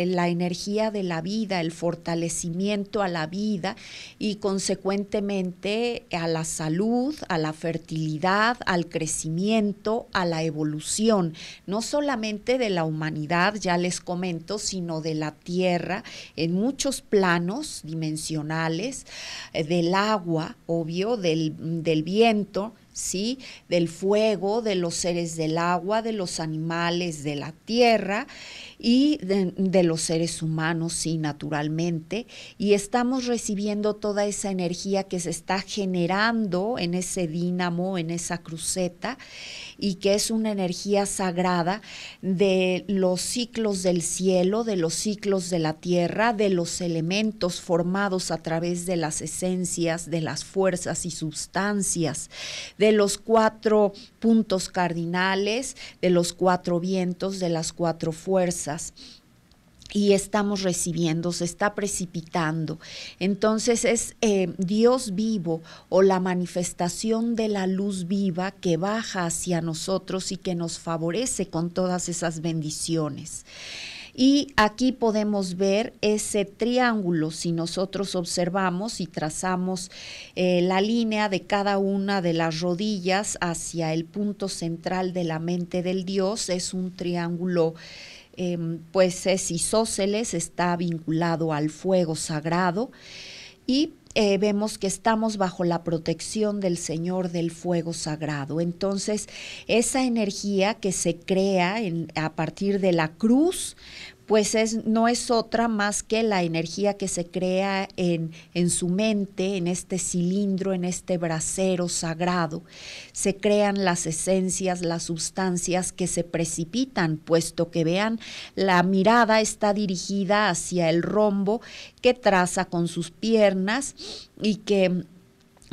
la energía de la vida, el fortalecimiento a la vida y consecuentemente a la salud, a la fertilidad, al crecimiento, a la evolución, no solamente de la humanidad, ya les comento, sino de la tierra en muchos planos dimensionales, del agua, obvio, del viento, ¿sí?, del fuego, de los seres del agua, de los animales de la tierra y de los seres humanos, sí, naturalmente, y estamos recibiendo toda esa energía que se está generando en ese dínamo, en esa cruceta, y que es una energía sagrada de los ciclos del cielo, de los ciclos de la tierra, de los elementos formados a través de las esencias, de las fuerzas y sustancias, de los 4 puntos cardinales, de los 4 vientos, de las 4 fuerzas. Y estamos recibiendo, se está precipitando. Entonces es Dios vivo o la manifestación de la luz viva que baja hacia nosotros y que nos favorece con todas esas bendiciones. Y aquí podemos ver ese triángulo, si nosotros observamos y trazamos la línea de cada una de las rodillas hacia el punto central de la mente del Dios, es un triángulo pues es isósceles, está vinculado al fuego sagrado y vemos que estamos bajo la protección del Señor del fuego sagrado. Entonces, esa energía que se crea a partir de la cruz, pues no es otra más que la energía que se crea en su mente, en este cilindro, en este brasero sagrado. Se crean las esencias, las sustancias que se precipitan, puesto que vean, la mirada está dirigida hacia el rombo que traza con sus piernas y que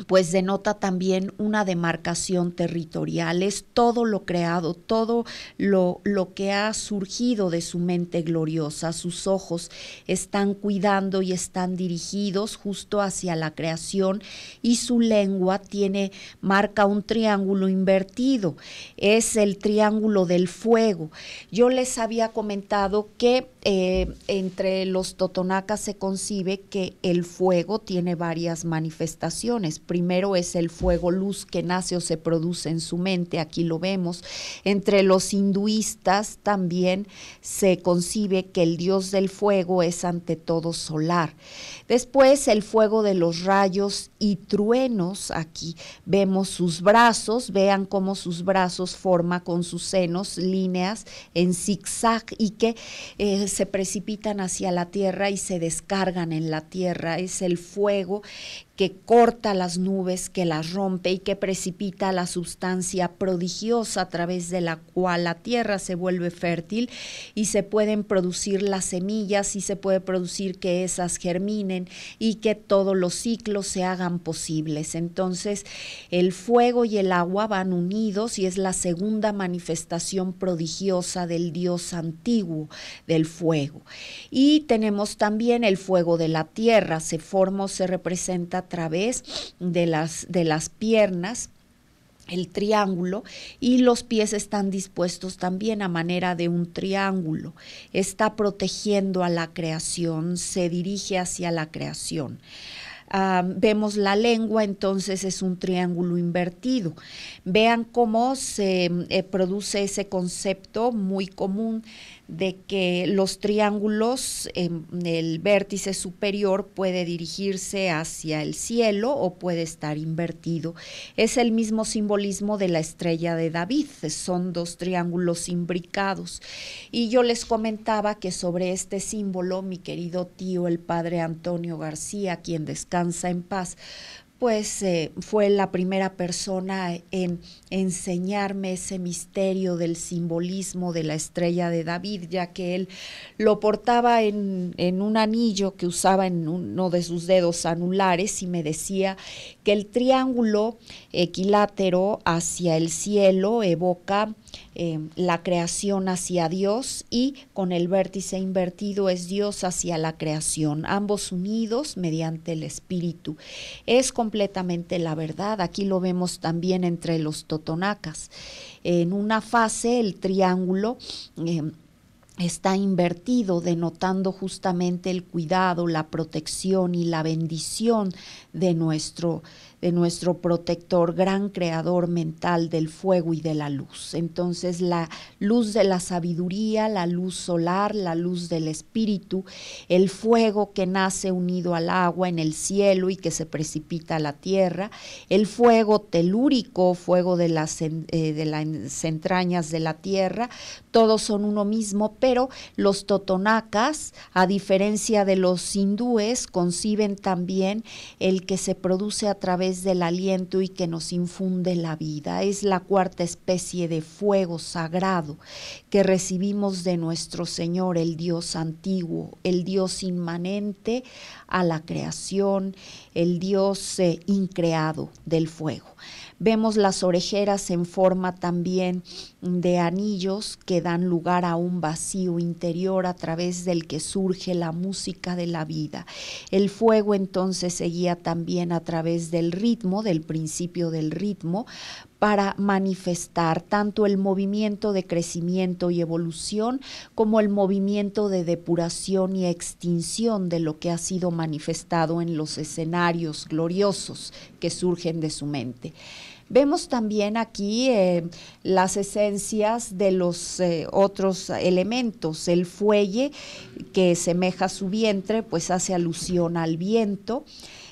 pues denota también una demarcación territorial, es todo lo creado, todo lo que ha surgido de su mente gloriosa. Sus ojos están cuidando y están dirigidos justo hacia la creación y su lengua marca un triángulo invertido, es el triángulo del fuego. Yo les había comentado que entre los totonacas se concibe que el fuego tiene varias manifestaciones. Primero es el fuego luz que nace o se produce en su mente, aquí lo vemos. Entre los hinduistas también se concibe que el dios del fuego es ante todo solar. Después el fuego de los rayos y truenos, aquí vemos sus brazos, vean cómo sus brazos forma con sus senos líneas en zigzag y que se precipitan hacia la tierra y se descargan en la tierra. Es el fuego que corta las nubes, que las rompe y que precipita la sustancia prodigiosa a través de la cual la tierra se vuelve fértil y se pueden producir las semillas y se puede producir que esas germinen y que todos los ciclos se hagan posibles. Entonces, el fuego y el agua van unidos y es la segunda manifestación prodigiosa del Dios antiguo del fuego. Y tenemos también el fuego de la tierra, se forma o se representa a través de las piernas, el triángulo, y los pies están dispuestos también a manera de un triángulo. Está protegiendo a la creación, se dirige hacia la creación. Vemos la lengua, entonces es un triángulo invertido. Vean cómo se produce ese concepto muy común de que los triángulos, el vértice superior puede dirigirse hacia el cielo o puede estar invertido. Es el mismo simbolismo de la estrella de David, son 2 triángulos imbricados. Y yo les comentaba que sobre este símbolo, mi querido tío, el padre Antonio García, quien descansa en paz, pues fue la primera persona en enseñarme ese misterio del simbolismo de la estrella de David, ya que él lo portaba en un anillo que usaba en uno de sus dedos anulares y me decía que el triángulo equilátero hacia el cielo evoca la creación hacia Dios y con el vértice invertido es Dios hacia la creación, ambos unidos mediante el espíritu. Es completamente la verdad, aquí lo vemos también entre los totonacas. En una fase el triángulo está invertido, denotando justamente el cuidado, la protección y la bendición de nuestro de nuestro protector, gran creador mental del fuego y de la luz. Entonces la luz de la sabiduría, la luz solar, la luz del espíritu, el fuego que nace unido al agua en el cielo y que se precipita a la tierra, el fuego telúrico, fuego de las entrañas de la tierra, todos son uno mismo, pero los totonacas, a diferencia de los hindúes, conciben también el que se produce a través del aliento y que nos infunde la vida. Es la cuarta especie de fuego sagrado que recibimos de nuestro Señor, el Dios antiguo, el Dios inmanente a la creación, el Dios increado del fuego. Vemos las orejeras en forma también de anillos que dan lugar a un vacío interior a través del que surge la música de la vida. El fuego entonces se guía también a través del ritmo, del principio del ritmo, para manifestar tanto el movimiento de crecimiento y evolución como el movimiento de depuración y extinción de lo que ha sido manifestado en los escenarios gloriosos que surgen de su mente. Vemos también aquí las esencias de los otros elementos. El fuelle, que semeja su vientre, pues hace alusión al viento.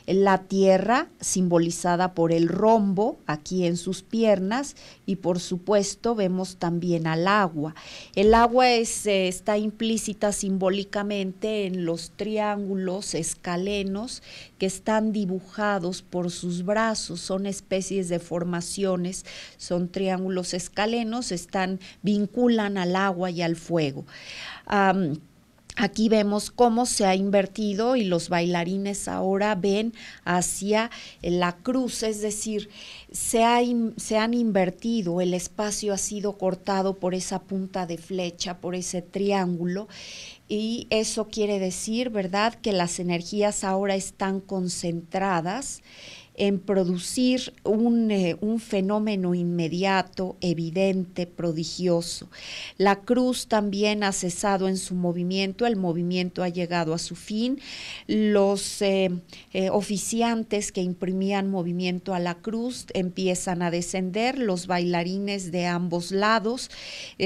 La tierra, simbolizada por el rombo aquí en sus piernas, y por supuesto vemos también al agua. El agua está implícita simbólicamente en los triángulos escalenos que están dibujados por sus brazos, son especies de formaciones, son triángulos escalenos, vinculan al agua y al fuego. Aquí vemos cómo se ha invertido y los bailarines ahora ven hacia la cruz, es decir, se han invertido, el espacio ha sido cortado por esa punta de flecha, por ese triángulo, y eso quiere decir, ¿verdad?, que las energías ahora están concentradas en producir un fenómeno inmediato, evidente, prodigioso. La cruz también ha cesado en su movimiento, el movimiento ha llegado a su fin. Los oficiantes que imprimían movimiento a la cruz empiezan a descender, los bailarines de ambos lados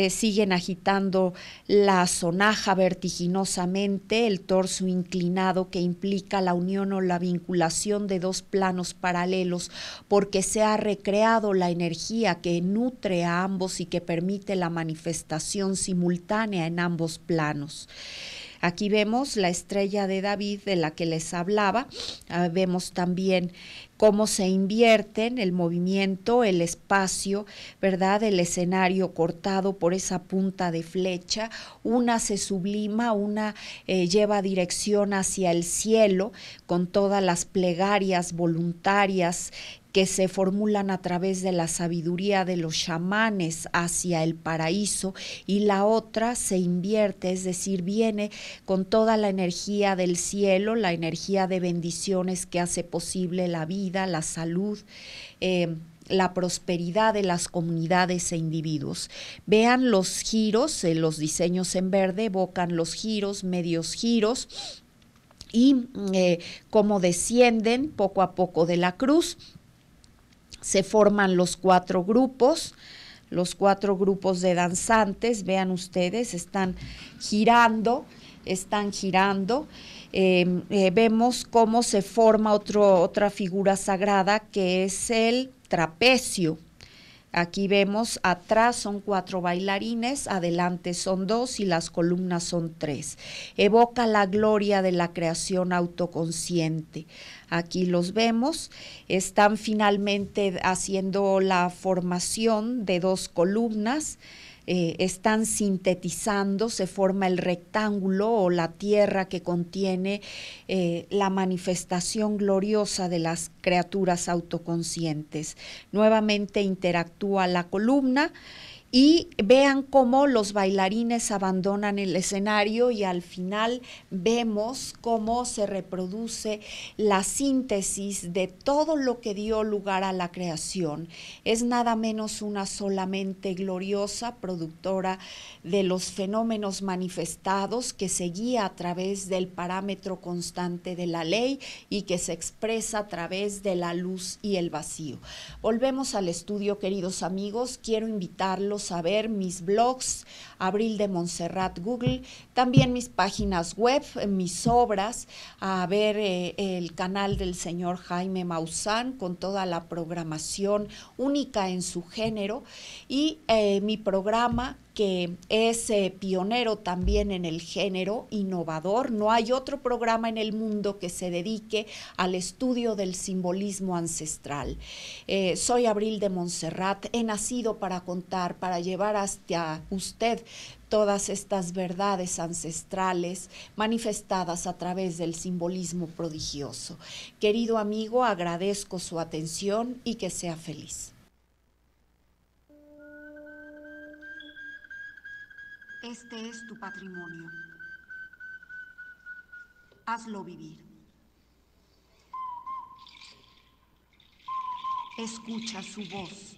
siguen agitando la sonaja vertiginosamente, el torso inclinado que implica la unión o la vinculación de dos planos paralelos, porque se ha recreado la energía que nutre a ambos y que permite la manifestación simultánea en ambos planos. Aquí vemos la estrella de David de la que les hablaba, vemos también cómo se invierten el movimiento, el espacio, ¿verdad?, el escenario cortado por esa punta de flecha, una se sublima, una lleva dirección hacia el cielo con todas las plegarias voluntarias que se formulan a través de la sabiduría de los chamanes hacia el paraíso, y la otra se invierte, es decir, viene con toda la energía del cielo, la energía de bendiciones que hace posible la vida, la salud, la prosperidad de las comunidades e individuos. Vean los giros, los diseños en verde evocan los giros, medios giros, y cómo descienden poco a poco de la cruz. Se forman los cuatro grupos de danzantes, vean ustedes, están girando, vemos cómo se forma otra figura sagrada que es el trapecio. Aquí vemos atrás son 4 bailarines, adelante son 2 y las columnas son 3. Evoca la gloria de la creación autoconsciente. Aquí los vemos, están finalmente haciendo la formación de 2 columnas, están sintetizando, se forma el rectángulo o la tierra que contiene la manifestación gloriosa de las criaturas autoconscientes. Nuevamente interactúa la columna y vean cómo los bailarines abandonan el escenario y al final vemos cómo se reproduce la síntesis de todo lo que dio lugar a la creación. Es nada menos una solamente gloriosa, productora de los fenómenos manifestados, que se guía a través del parámetro constante de la ley y que se expresa a través de la luz y el vacío. Volvemos al estudio, queridos amigos. Quiero invitarlos a ver mis blogs, Abril de Montserrat Google, también mis páginas web, mis obras, a ver el canal del señor Jaime Maussan con toda la programación única en su género y mi programa que es pionero también en el género, innovador. No hay otro programa en el mundo que se dedique al estudio del simbolismo ancestral. Soy Abril de Montserrat, he nacido para contar, para llevar hasta usted todas estas verdades ancestrales manifestadas a través del simbolismo prodigioso. Querido amigo, agradezco su atención y que sea feliz. Este es tu patrimonio. Hazlo vivir. Escucha su voz.